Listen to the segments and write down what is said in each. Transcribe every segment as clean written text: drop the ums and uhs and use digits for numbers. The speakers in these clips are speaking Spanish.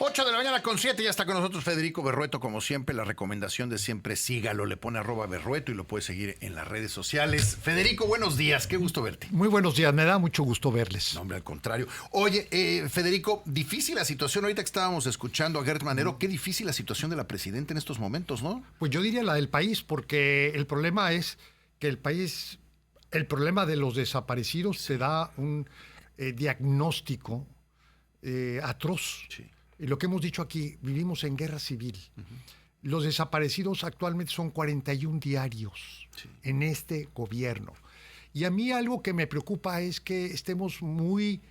8:07 ya está con nosotros Federico Berrueto, como siempre, la recomendación de siempre, sígalo, le pone @Berrueto y lo puede seguir en las redes sociales. Federico, buenos días, qué gusto verte. Muy buenos días, me da mucho gusto verles. No, hombre, al contrario. Oye, Federico, difícil la situación, ahorita que estábamos escuchando a Gert Manero, qué difícil la situación de la presidenta en estos momentos, ¿no? Pues yo diría la del país, porque el problema es que el problema de los desaparecidos se da un diagnóstico atroz. Sí. Y lo que hemos dicho aquí, vivimos en guerra civil. Los desaparecidos actualmente son 41 diarios en este gobierno. Y a mí algo que me preocupa es que estemos muy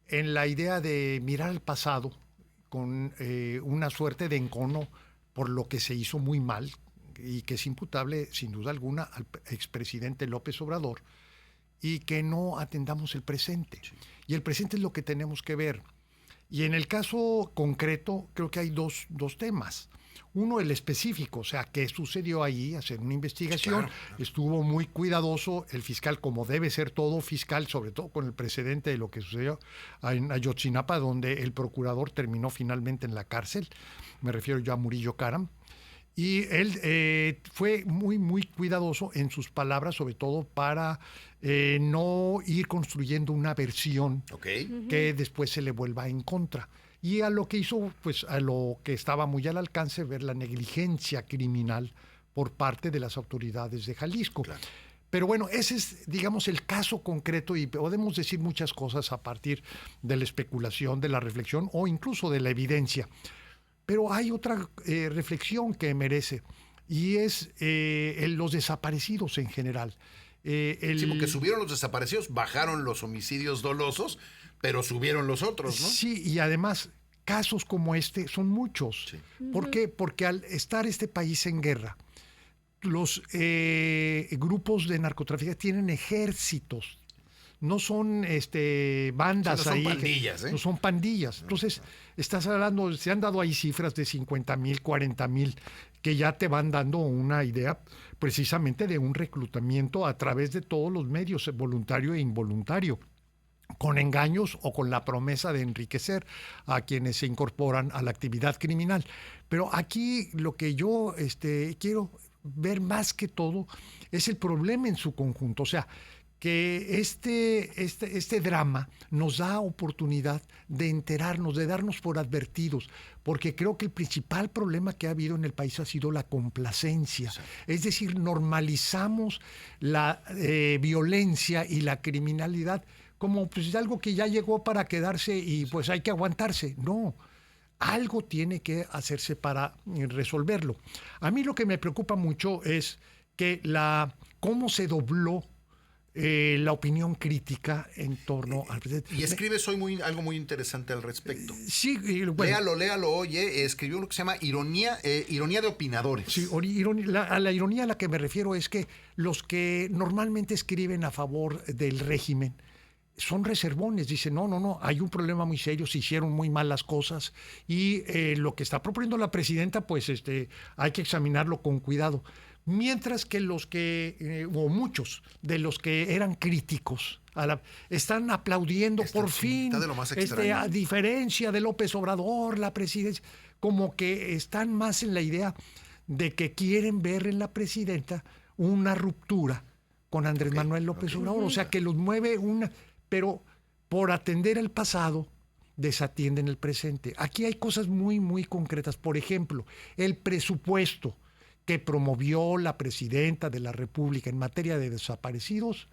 en la idea de mirar al pasado con una suerte de encono por lo que se hizo muy mal y que es imputable, sin duda alguna, al expresidente López Obrador, y que no atendamos el presente. Sí. Y el presente es lo que tenemos que ver. Y en el caso concreto, creo que hay dos temas. Uno, el específico, o sea, qué sucedió ahí, hacer una investigación. Claro. Estuvo muy cuidadoso el fiscal, como debe ser todo fiscal, sobre todo con el precedente de lo que sucedió en Ayotzinapa, donde el procurador terminó finalmente en la cárcel. Me refiero yo a Murillo Karam. Y él fue muy, muy cuidadoso en sus palabras, sobre todo para no ir construyendo una versión que después se le vuelva en contra. Y a lo que hizo, pues a lo que estaba muy al alcance, ver la negligencia criminal por parte de las autoridades de Jalisco. Claro. Pero bueno, ese es, digamos, el caso concreto y podemos decir muchas cosas a partir de la especulación, de la reflexión o incluso de la evidencia. Pero hay otra reflexión que merece y es los desaparecidos en general. Sí, porque subieron los desaparecidos, bajaron los homicidios dolosos, pero subieron los otros, ¿no? Sí, y además casos como este son muchos. Sí. ¿Por qué? Porque al estar este país en guerra, los grupos de narcotraficantes tienen ejércitos. No son bandas, o sea, no son pandillas, no son pandillas. Entonces, estás hablando, se han dado ahí cifras de 50,000, 40,000, que ya te van dando una idea precisamente de un reclutamiento a través de todos los medios, voluntario e involuntario, con engaños o con la promesa de enriquecer a quienes se incorporan a la actividad criminal. Pero aquí lo que yo quiero ver más que todo es el problema en su conjunto. O sea, que este drama nos da oportunidad de enterarnos, de darnos por advertidos, porque creo que el principal problema que ha habido en el país ha sido la complacencia. Sí. Es decir, normalizamos la violencia y la criminalidad como pues, algo que ya llegó para quedarse y pues hay que aguantarse. No, algo tiene que hacerse para resolverlo. A mí lo que me preocupa mucho es que cómo se dobló la opinión crítica en torno al presidente. Y escribes hoy algo muy interesante al respecto. Sí, bueno. Léalo, oye, escribió lo que se llama ironía de opinadores. Sí, a la ironía a la que me refiero es que los que normalmente escriben a favor del régimen son reservones, dicen, no, hay un problema muy serio, se hicieron muy mal las cosas y lo que está proponiendo la presidenta, pues hay que examinarlo con cuidado. Mientras que o muchos de los que eran críticos están aplaudiendo por fin, a diferencia de López Obrador, la presidencia, como que están más en la idea de que quieren ver en la presidenta una ruptura con Andrés Manuel López Obrador, o sea que los mueve pero por atender el pasado desatienden el presente. Aquí hay cosas muy, muy concretas. Por ejemplo, el presupuesto que promovió la presidenta de la República en materia de desaparecidos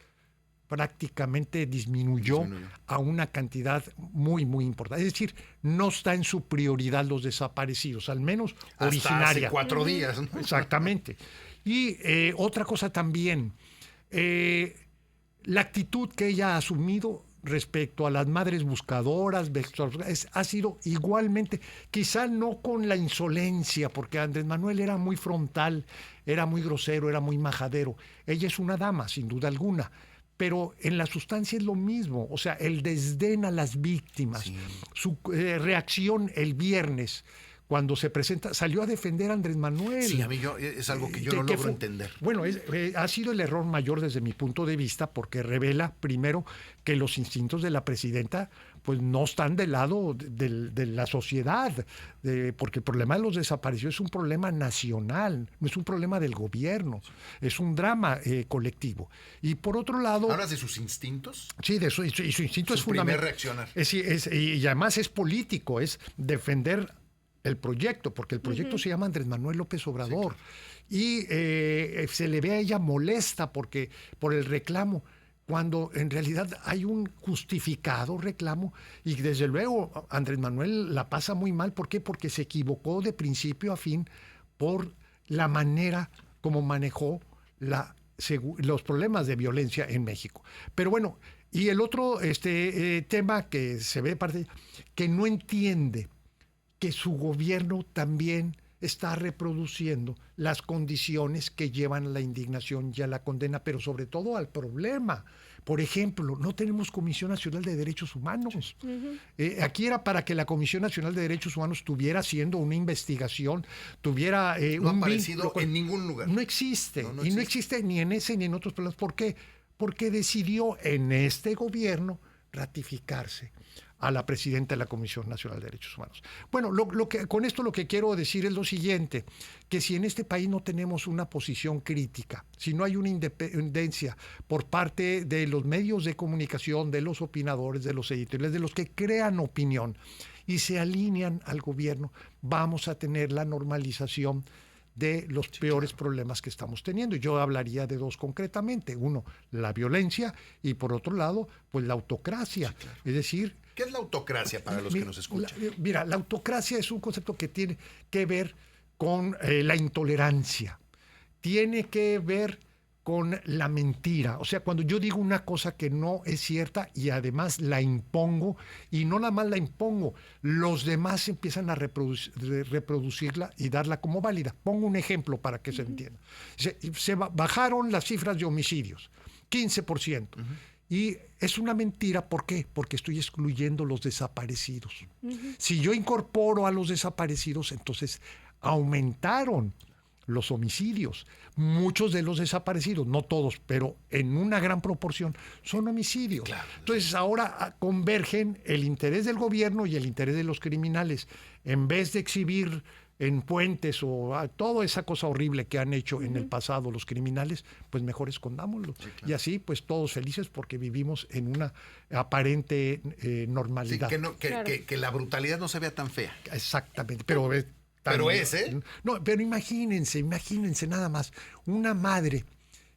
prácticamente disminuyó a una cantidad muy, muy importante. Es decir, no está en su prioridad los desaparecidos, al menos hasta originaria. Hace 4 días, ¿no? Exactamente. Y otra cosa también, la actitud que ella ha asumido respecto a las madres buscadoras, ha sido igualmente, quizá no con la insolencia, porque Andrés Manuel era muy frontal, era muy grosero, era muy majadero. Ella es una dama, sin duda alguna, pero en la sustancia es lo mismo, o sea, el desdén a las víctimas, sí. Su reacción el viernes, cuando se presenta, salió a defender a Andrés Manuel. Sí, a mí es algo que yo no logro entender. Bueno, ha sido el error mayor desde mi punto de vista, porque revela, primero, que los instintos de la presidenta pues no están del lado de la sociedad, porque el problema de los desaparecidos es un problema nacional, no es un problema del gobierno, es un drama colectivo. Y por otro lado... ¿Hablas de sus instintos? Sí, de su instinto es fundamental. Primer reaccionar. Y además es político, es defender el proyecto, porque el proyecto se llama Andrés Manuel López Obrador. Sí, claro. Y se le ve a ella molesta por el reclamo, cuando en realidad hay un justificado reclamo, y desde luego Andrés Manuel la pasa muy mal. ¿Por qué? Porque se equivocó de principio a fin por la manera como manejó los problemas de violencia en México. Pero bueno, y el otro tema que se ve parte, que no entiende que su gobierno también está reproduciendo las condiciones que llevan a la indignación y a la condena, pero sobre todo al problema. Por ejemplo, no tenemos Comisión Nacional de Derechos Humanos. Aquí era para que la Comisión Nacional de Derechos Humanos estuviera haciendo una investigación, tuviera no ha aparecido en ningún lugar. No existe. No existe ni en ese ni en otros problemas. ¿Por qué? Porque decidió en este gobierno ratificarse a la presidenta de la Comisión Nacional de Derechos Humanos. Bueno, con esto lo que quiero decir es lo siguiente, que si en este país no tenemos una posición crítica, si no hay una independencia por parte de los medios de comunicación, de los opinadores, de los editoriales, de los que crean opinión y se alinean al gobierno, vamos a tener la normalización de los peores problemas que estamos teniendo. Yo hablaría de dos concretamente. Uno, la violencia, y por otro lado, pues la autocracia. Sí, claro. Es decir... ¿Qué es la autocracia para los que nos escuchan? Mira, la autocracia es un concepto que tiene que ver con la intolerancia. Tiene que ver con la mentira. O sea, cuando yo digo una cosa que no es cierta y además la impongo, y no nada más la impongo, los demás empiezan a reproducirla y darla como válida. Pongo un ejemplo para que se entienda. Se bajaron las cifras de homicidios, 15%. Y es una mentira, ¿por qué? Porque estoy excluyendo los desaparecidos. Si yo incorporo a los desaparecidos, entonces aumentaron los homicidios. Muchos de los desaparecidos, no todos, pero en una gran proporción, son homicidios. Claro. Entonces ahora convergen el interés del gobierno y el interés de los criminales. En vez de exhibir en puentes o toda esa cosa horrible que han hecho en el pasado los criminales, pues mejor escondámoslo. Sí, claro. Y así, pues todos felices porque vivimos en una aparente normalidad. Sí, que la brutalidad no se vea tan fea. Exactamente, pero... Pero ¿eh? No, pero imagínense nada más, una madre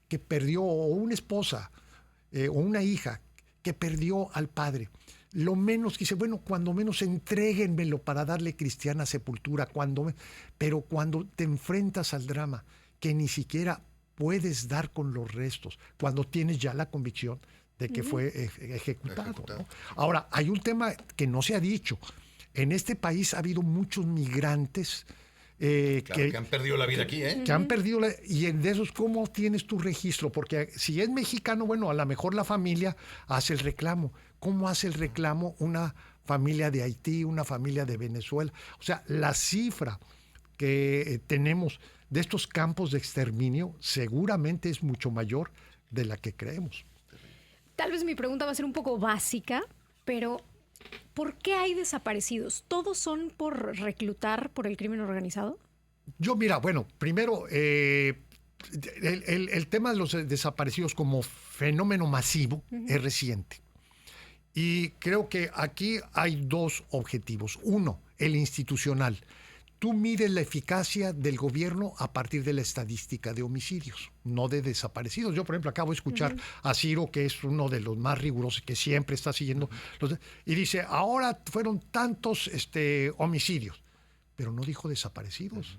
que perdió, o una esposa, o una hija que perdió al padre. Lo menos que dice, bueno, cuando menos entréguenmelo para darle cristiana sepultura, pero cuando te enfrentas al drama, que ni siquiera puedes dar con los restos, cuando tienes ya la convicción de que fue ejecutado. ¿No? Ahora, hay un tema que no se ha dicho. En este país ha habido muchos migrantes que han perdido la vida aquí, ¿eh? Que han perdido y de esos, ¿cómo tienes tu registro? Porque si es mexicano, bueno, a lo mejor la familia hace el reclamo. ¿Cómo hace el reclamo una familia de Haití, una familia de Venezuela? O sea, la cifra que tenemos de estos campos de exterminio seguramente es mucho mayor de la que creemos. Tal vez mi pregunta va a ser un poco básica, pero... ¿por qué hay desaparecidos? ¿Todos son por reclutar por el crimen organizado? Yo, mira, bueno, primero, el tema de los desaparecidos como fenómeno masivo es reciente. Y creo que aquí hay dos objetivos. Uno, el institucional. Tú mides la eficacia del gobierno a partir de la estadística de homicidios, no de desaparecidos. Yo, por ejemplo, acabo de escuchar a Ciro, que es uno de los más rigurosos, que siempre está siguiendo, y dice, ahora fueron tantos homicidios, pero no dijo desaparecidos.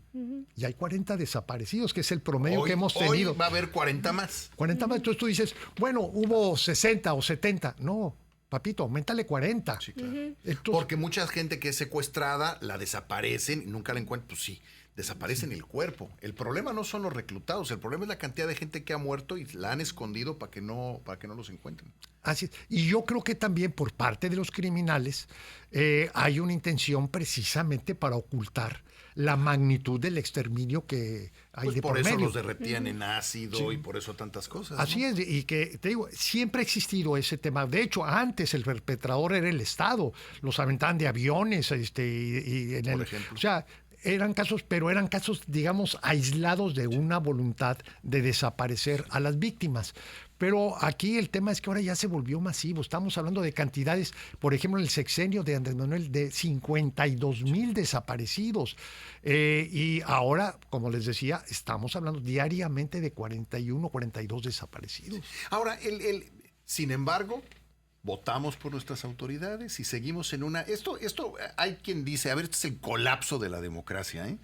Y hay 40 desaparecidos, que es el promedio que hemos tenido. Hoy va a haber 40 más. 40 más. Entonces tú dices, bueno, hubo 60 o 70. No. Papito, auméntale 40. Sí, claro. Entonces, porque mucha gente que es secuestrada la desaparecen y nunca la encuentran. Pues sí, desaparecen el cuerpo. El problema no son los reclutados, el problema es la cantidad de gente que ha muerto y la han escondido para que no los encuentren. Así es. Y yo creo que también por parte de los criminales hay una intención precisamente para ocultar la magnitud del exterminio que hay Pues de por por eso medio. los derretían en ácido y por eso tantas cosas. Así ¿no? es, y que te digo, siempre ha existido ese tema. De hecho, antes el perpetrador era el Estado, los aventaban de aviones, y en Por ejemplo. o sea, eran casos, pero eran casos, digamos, aislados de una voluntad de desaparecer a las víctimas. Pero aquí el tema es que ahora ya se volvió masivo. Estamos hablando de cantidades, por ejemplo, en el sexenio de Andrés Manuel, de 52,000 desaparecidos. Y ahora, como les decía, estamos hablando diariamente de 41, 42 desaparecidos. Ahora, sin embargo, votamos por nuestras autoridades y seguimos en una... Esto hay quien dice, a ver, este es el colapso de la democracia, ¿eh?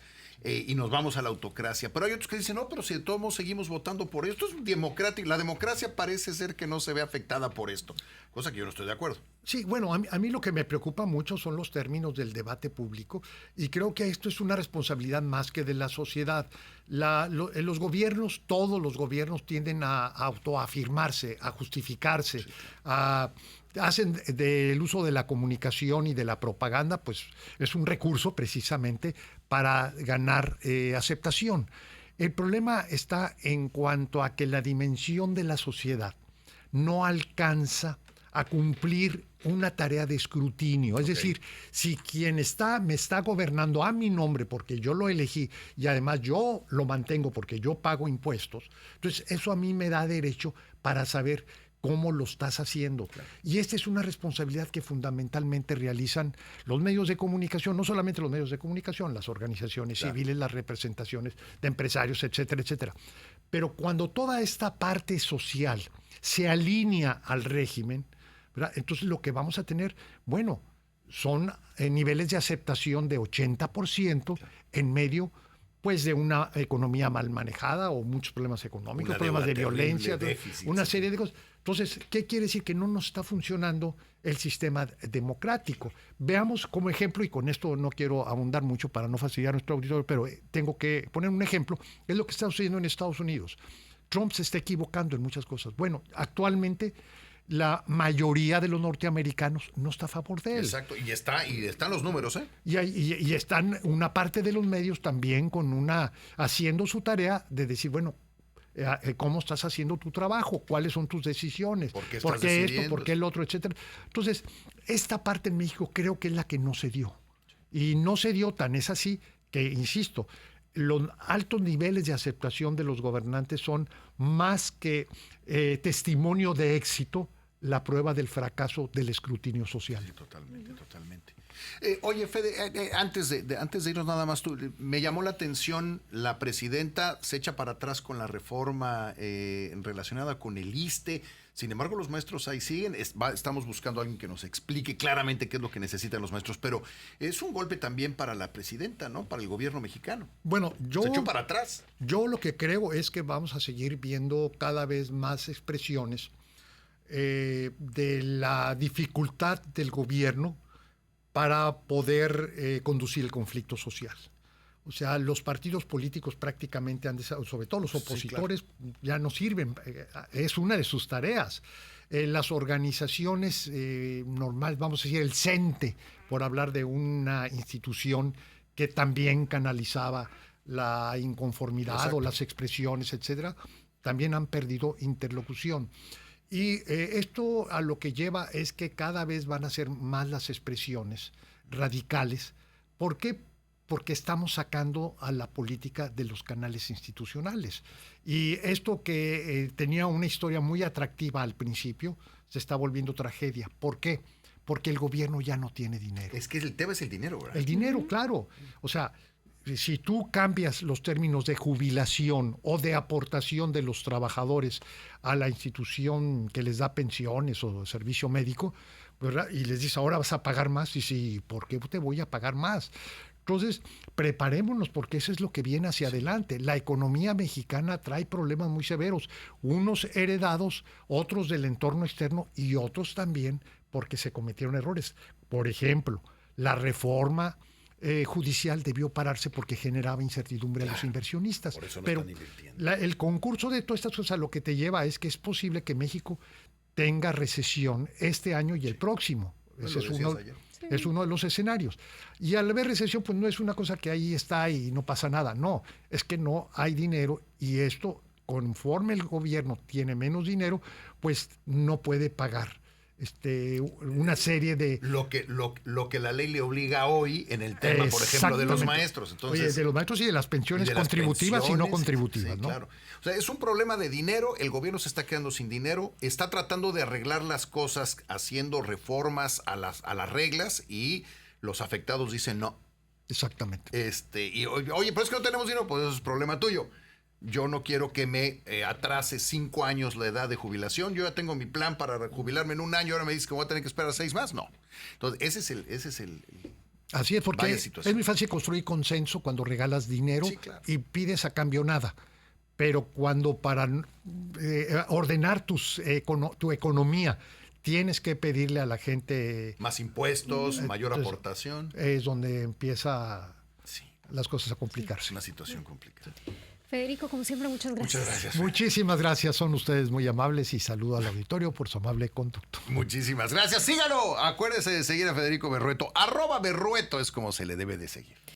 Y nos vamos a la autocracia. Pero hay otros que dicen, no, pero si de todos modos seguimos votando por esto, es democrático. La democracia parece ser que no se ve afectada por esto, cosa que yo no estoy de acuerdo. Sí, bueno, a mí lo que me preocupa mucho son los términos del debate público y creo que esto es una responsabilidad más que de la sociedad. Los gobiernos, todos los gobiernos tienden a autoafirmarse, a justificarse, hacen del uso de la comunicación y de la propaganda, pues es un recurso precisamente para ganar aceptación. El problema está en cuanto a que la dimensión de la sociedad no alcanza a cumplir una tarea de escrutinio. Es decir, si quien me está gobernando a mi nombre porque yo lo elegí y además yo lo mantengo porque yo pago impuestos, entonces eso a mí me da derecho para saber cómo lo estás haciendo. Claro. Y esta es una responsabilidad que fundamentalmente realizan los medios de comunicación, no solamente los medios de comunicación, las organizaciones civiles, las representaciones de empresarios, etcétera, etcétera. Pero cuando toda esta parte social se alinea al régimen, ¿verdad? Entonces lo que vamos a tener, bueno, son niveles de aceptación de 80% en medio pues de una economía mal manejada o muchos problemas económicos, problemas de violencia, déficit, una serie de cosas. Entonces, ¿qué quiere decir? Que no nos está funcionando el sistema democrático. Veamos como ejemplo, y con esto no quiero abundar mucho para no fastidiar a nuestro auditorio, pero tengo que poner un ejemplo, es lo que está sucediendo en Estados Unidos. Trump se está equivocando en muchas cosas. Bueno, actualmente la mayoría de los norteamericanos no está a favor de él. Exacto, y están los números, ¿eh? Y están una parte de los medios también haciendo su tarea de decir, bueno, ¿cómo estás haciendo tu trabajo? ¿Cuáles son tus decisiones? ¿Por qué esto? ¿Por qué el otro? Etcétera. Entonces, esta parte en México creo que es la que no se dio. Y no se dio, tan es así que, insisto, los altos niveles de aceptación de los gobernantes son más que testimonio de éxito, la prueba del fracaso del escrutinio social. Sí, totalmente, totalmente. Oye, Fede, antes de irnos nada más, me llamó la atención, la presidenta se echa para atrás con la reforma relacionada con el ISSSTE. Sin embargo, los maestros ahí siguen. Estamos buscando a alguien que nos explique claramente qué es lo que necesitan los maestros, pero es un golpe también para la presidenta, ¿no? Para el gobierno mexicano. Bueno, se echó para atrás. Yo lo que creo es que vamos a seguir viendo cada vez más expresiones de la dificultad del gobierno para poder conducir el conflicto social. O sea, los partidos políticos prácticamente sobre todo los opositores, sí, claro, ya no sirven. Es una de sus tareas. Las organizaciones normales, vamos a decir el CENTE, por hablar de una institución que también canalizaba la inconformidad, exacto, o las expresiones, etcétera, también han perdido interlocución. Y esto a lo que lleva es que cada vez van a ser más las expresiones radicales. ¿Por qué? Porque estamos sacando a la política de los canales institucionales. Y esto que tenía una historia muy atractiva al principio, se está volviendo tragedia. ¿Por qué? Porque el gobierno ya no tiene dinero. Es que el tema es el dinero, ¿verdad? El dinero, claro. O sea, si tú cambias los términos de jubilación o de aportación de los trabajadores a la institución que les da pensiones o servicio médico, ¿verdad? Y les dices, ahora vas a pagar más, y sí, ¿por qué te voy a pagar más? Entonces, preparémonos porque eso es lo que viene hacia adelante. La economía mexicana trae problemas muy severos, unos heredados, otros del entorno externo y otros también porque se cometieron errores. Por ejemplo, la reforma judicial debió pararse porque generaba incertidumbre a los inversionistas. Por eso no Pero están invirtiendo. el concurso de todas estas cosas lo que te lleva es que es posible que México tenga recesión este año y el próximo. Ese es uno de los escenarios. Y al haber recesión, pues no es una cosa que ahí está y no pasa nada. No, es que no hay dinero y esto, conforme el gobierno tiene menos dinero, pues no puede pagar una serie de... Lo que la ley le obliga hoy en el tema, por ejemplo, de los maestros. Entonces, oye, de los maestros y de las pensiones contributivas y no contributivas, sí, ¿no? Claro. O sea, es un problema de dinero, el gobierno se está quedando sin dinero, está tratando de arreglar las cosas haciendo reformas a las reglas y los afectados dicen no. Exactamente. Y oye, pero es que no tenemos dinero, pues eso es problema tuyo. Yo no quiero que me atrase 5 años la edad de jubilación. Yo ya tengo mi plan para jubilarme en 1 año. Ahora me dices que voy a tener que esperar 6 más. No. Entonces, ese es el así es, porque es muy fácil construir consenso cuando regalas dinero y pides a cambio nada. Pero cuando para ordenar tu economía tienes que pedirle a la gente... Más impuestos, mayor aportación. Es donde empieza las cosas a complicarse. Es una situación complicada. Federico, como siempre, muchas gracias. Muchas gracias. Muchísimas gracias, son ustedes muy amables y saludo al auditorio por su amable conducto. Muchísimas gracias. Sígalo. Acuérdese de seguir a Federico Berrueto. @Berrueto es como se le debe de seguir.